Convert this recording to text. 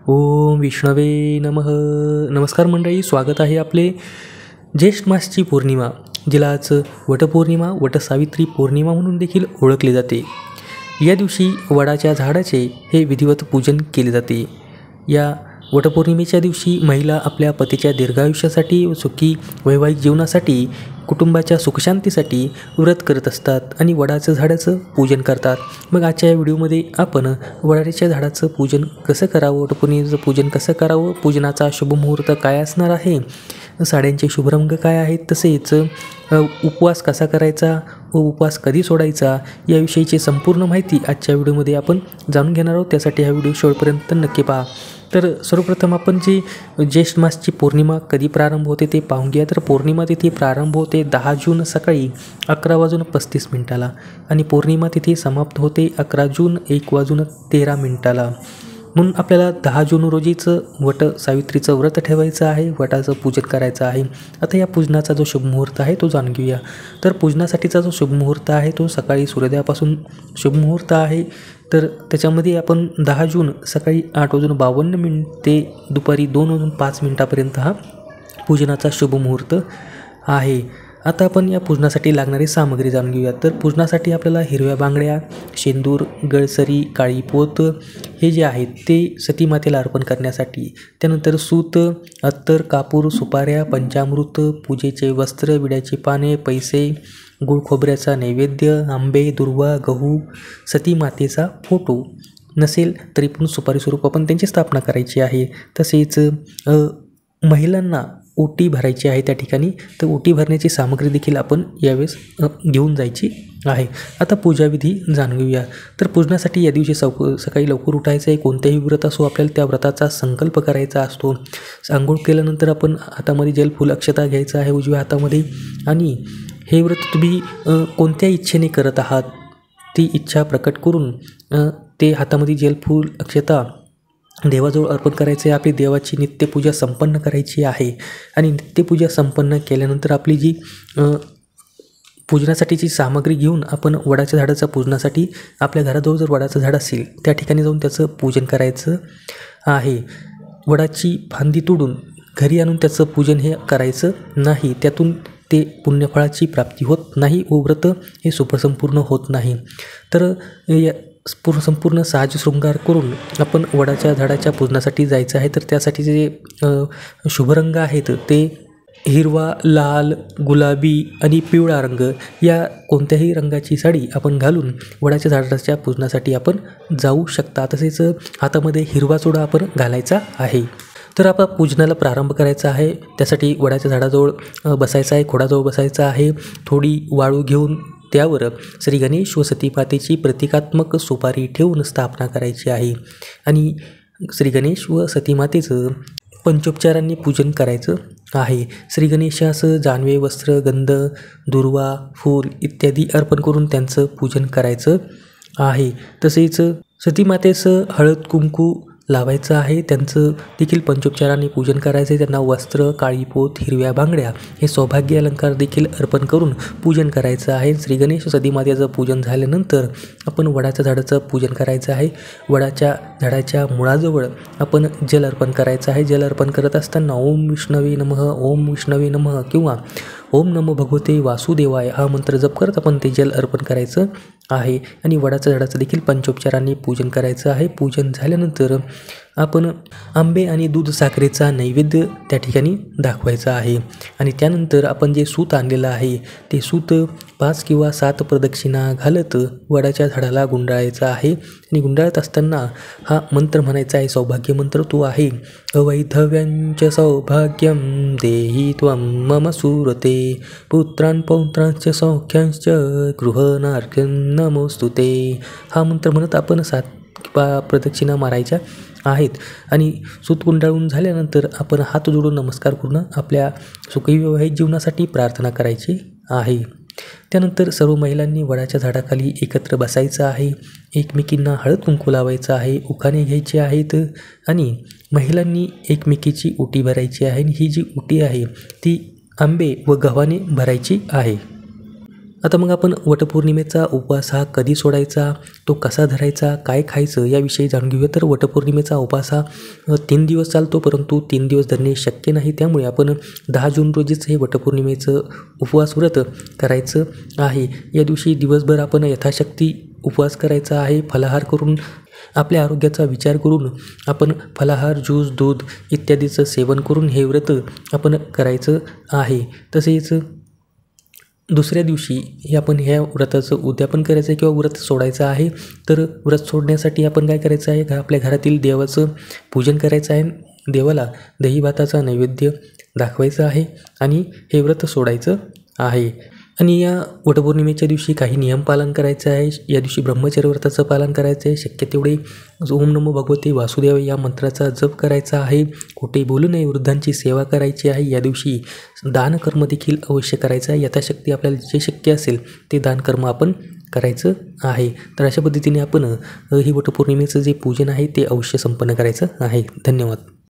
ओम विष्णवे नमः. नमस्कार मंडळी, स्वागत आहे आपले. ज्येष्ठ मासची पौर्णिमा, जिला आज वटपौर्णिमा, वटसावित्री पौर्णिमा म्हणून देखील ओळखले जाते. या दिवशी वडाच्या झाडाचे हे विधिवत पूजन केले जाते. या वटपौर्णिमेच्या दिवशी महिला आपल्या पतीच्या दीर्घायुष्यासाठी व सुखी वैवाहिक जीवनासाठी, कुटुंबाच्या सुखशांतीसाठी व्रत करत असतात आणि वडाचं झाडाचं पूजन करतात. मग आजच्या या व्हिडिओमध्ये आपण वडाच्या झाडाचं पूजन कसं करावं, वटपौर्णिमेचं पूजन कसं करावं, पूजनाचा शुभ मुहूर्त काय असणार आहे, साड्यांचे शुभ रंग काय आहेत, तसेच उपवास कसा करायचा व उपवास कधी सोडायचा याविषयीची संपूर्ण माहिती आजच्या व्हिडिओमध्ये आपण जाणून घेणार आहोत. त्यासाठी हा व्हिडिओ शेवटपर्यंत नक्की पहा. तर सर्वप्रथम आपण जी ज्येष्ठ मासची पौर्णिमा कधी प्रारंभ होते ते पाहून घ्या. तर पौर्णिमा तिथी प्रारंभ होते 10 जून सकाळी 11:35 आणि पौर्णिमा तिथी समाप्त होते 11 जून 1:13. म्हणून आपल्याला 10 जून रोजीचं वट सावित्रीचं व्रत ठेवायचं आहे, वटाचं पूजन करायचं आहे. आता या पूजनाचा जो शुभ मुहूर्त आहे तो जाणून घेऊया. तर पूजनासाठीचा जो शुभ मुहूर्त आहे तो सकाळी सूर्योदयापासून शुभ मुहूर्त आहे. तर त्याच्यामध्ये आपण 10 जून सकाळी 8:52 ते दुपारी 2:05 हा पूजनाचा शुभ मुहूर्त आहे. आता आपण या पूजनासाठी लागणारी सामग्री जाणून घेऊया. तर पूजनासाठी आपल्याला हिरव्या बांगड्या, शेंदूर, गळसरी, काळी पोत हे जे आहेत ते सतीमातेला अर्पण करण्यासाठी, त्यानंतर सूत, अत्तर, कापूर, सुपाऱ्या, पंचामृत, पूजेचे वस्त्र, विड्याची पाने, पैसे, गुळ खोबऱ्याचा नैवेद्य, आंबे, दुर्वा, गहू, सतीमातेचा फोटो नसेल तरी पण सुपारी स्वरूप आपण त्यांची स्थापना करायची आहे. तसेच महिलांना ओटी भरायची आहे त्या ठिकाणी, तर ओटी भरण्याची सामग्री देखील आपण यावेळेस घेऊन जायची आहे. आता पूजाविधी जाणून घेऊया. तर पूजनासाठी या दिवशी सकाळी लवकर उठायचं आहे. कोणत्याही व्रत असो आपल्याला त्या व्रताचा संकल्प करायचा असतो. आंघोळ केल्यानंतर आपण हातामध्ये जलफूल अक्षता घ्यायचा आहे उजव्या हातामध्ये, आणि हे व्रत तुम्ही कोणत्या इच्छेने करत आहात ती इच्छा प्रकट करून ते हातामध्ये जलफूल अक्षता देवाजवळ अर्पण करायचे आहे. आपली देवाची नित्यपूजा संपन्न करायची आहे आणि नित्यपूजा संपन्न केल्यानंतर आपली जी पूजनासाठीची सामग्री घेऊन आपण वडाच्या झाडाच्या पूजनासाठी आपल्या घराजवळ जर वडाचं झाड असेल त्या ठिकाणी जाऊन त्याचं पूजन करायचं आहे. वडाची फांदी तोडून घरी आणून त्याचं पूजन हे करायचं नाही, त्यातून ते पुण्यफळाची प्राप्ती होत नाही व व्रत हे सुसंपूर्ण होत नाही. तर या संपूर्ण साज शृंगार करून आपण वडाच्या झाडाच्या पूजनासाठी जायचं आहे. तर त्यासाठी जे शुभ रंग आहेत ते हिरवा, लाल, गुलाबी आणि पिवळा रंग, या कोणत्याही रंगाची साडी आपण घालून वडाच्या झाडाच्या पूजनासाठी आपण जाऊ शकता. तसेच हातामध्ये हिरवा चुडा आपण घालायचा आहे. तर आपण पूजनाला प्रारंभ करायचा आहे. त्यासाठी वडाच्या झाडाजवळ बसायचं आहे, खोडाजवळ बसायचं आहे. थोडी वाळू घेऊन त्यावर श्री गणेश व सतीमातेची प्रतिकात्मक सुपारी ठेवून स्थापना करायची आहे आणि श्री गणेश व सतीमातेचं पंचोपचारांनी पूजन करायचं आहे. श्री गणेशास जानवे, वस्त्र, गंध, दुर्वा, फूल इत्यादी अर्पण करून त्यांचं पूजन करायचं आहे. तसेच सतीमातेचं हळद कुंकू लावायचं आहे, त्यांचं देखील पंचोपचारांनी पूजन करायचं आहे. त्यांना वस्त्र, काळी पोत, हिरव्या बांगड्या हे सौभाग्य अलंकार देखील अर्पण करून पूजन करायचं आहे. श्री गणेश सतीमातेचं पूजन झाल्यानंतर आपण वडाच्या झाडाचं पूजन करायचं आहे. वडाच्या झाडाच्या मुळाजवळ आपण जल अर्पण करायचं आहे. जल अर्पण करत असताना ओम विष्णवे नमः, ओम विष्णवे नमः किंवा ओम नमो भगवते वासुदेवाय हा मंत्र जप करत आपण ते जल अर्पण करायचं आहे आणि वडाच्या झाडाचं देखील पंचोपचारांनी पूजन करायचं आहे. पूजन झाल्यानंतर आपण आंबे आणि दूध साखरेचा नैवेद्य त्या ठिकाणी दाखवायचा आहे आणि त्यानंतर आपण जे सूत आणलेलं आहे ते सूत 5 किंवा 7 प्रदक्षिणा घालत वडाच्या झाडाला गुंडाळायचं आहे आणि गुंडाळत असताना हा मंत्र म्हणायचा आहे, सौभाग्य मंत्र तो आहे, अवैधव्यांच सौभाग्यम देहि त्वं मम सुरते पुत्रान् पौत्रांच सौख्यांच गृहनार्घ्यं नमोस्तुते. हा मंत्र म्हणत आपण 7 प्रदक्षिणा मारायच्या आहेत आणि सूत गुंडाळून झाल्यानंतर आपण हात जोडून नमस्कार करून आपल्या सुखी वैवाहिक जीवनासाठी प्रार्थना करायची आहे. त्यानंतर सर्व महिलांनी वडाच्या झाडाखाली एकत्र बसायचं आहे. एकमेकींना हळद कुंकू लावायचं आहे, उखाणे घ्यायचे आहेत आणि महिलांनी एकमेकीची ओटी भरायची आहे आणि ही जी ओटी आहे ती आंबे व गव्हाने भरायची आहे. आता मग आपण वटपौर्णिमेचा उपवास हा कधी सोडायचा, तो कसा धरायचा, काय खायचं याविषयी जाणून घेऊया. तर वटपौर्णिमेचा उपवास हा 3 दिवस चालतो, परंतु 3 दिवस धरणे शक्य नाही. त्यामुळे आपण 10 जून रोजीच हे वटपौर्णिमेचं उपवास व्रत करायचं आहे. या दिवशी दिवसभर आपण यथाशक्ती उपवास करायचा आहे. फलाहार करून आपल्या आरोग्याचा विचार करून आपण फलाहार, ज्यूस, दूध इत्यादीचं सेवन करून हे व्रत आपण करायचं आहे. तसेच दुसऱ्या दिवशी हे आपण ह्या व्रताचं उद्यापन करायचं आहे किंवा व्रत सोडायचं आहे. तर व्रत सोडण्यासाठी आपण काय करायचं आहे, आपल्या घरातील देवाचं पूजन करायचं आहे. देवाला दही भाताचा नैवेद्य दाखवायचा आहे आणि हे व्रत सोडायचं आहे. आणि या वटपौर्णिमेच्या दिवशी काही नियम पालन करायचं आहे. या दिवशी ब्रह्मचर्य व्रताचं पालन करायचं आहे. शक्य तेवढे ओम नमो भगवते वासुदेव या मंत्राचा जप करायचा आहे. खोटे बोलू नये, वृद्धांची सेवा करायची आहे. या दिवशी दानकर्म देखील अवश्य करायचं आहे. यथाशक्ती आपल्याला जे शक्य असेल ते दानकर्म आपण करायचं आहे. तर अशा पद्धतीने आपण ही वटपौर्णिमेचं जे पूजन आहे ते अवश्य संपन्न करायचं आहे. धन्यवाद.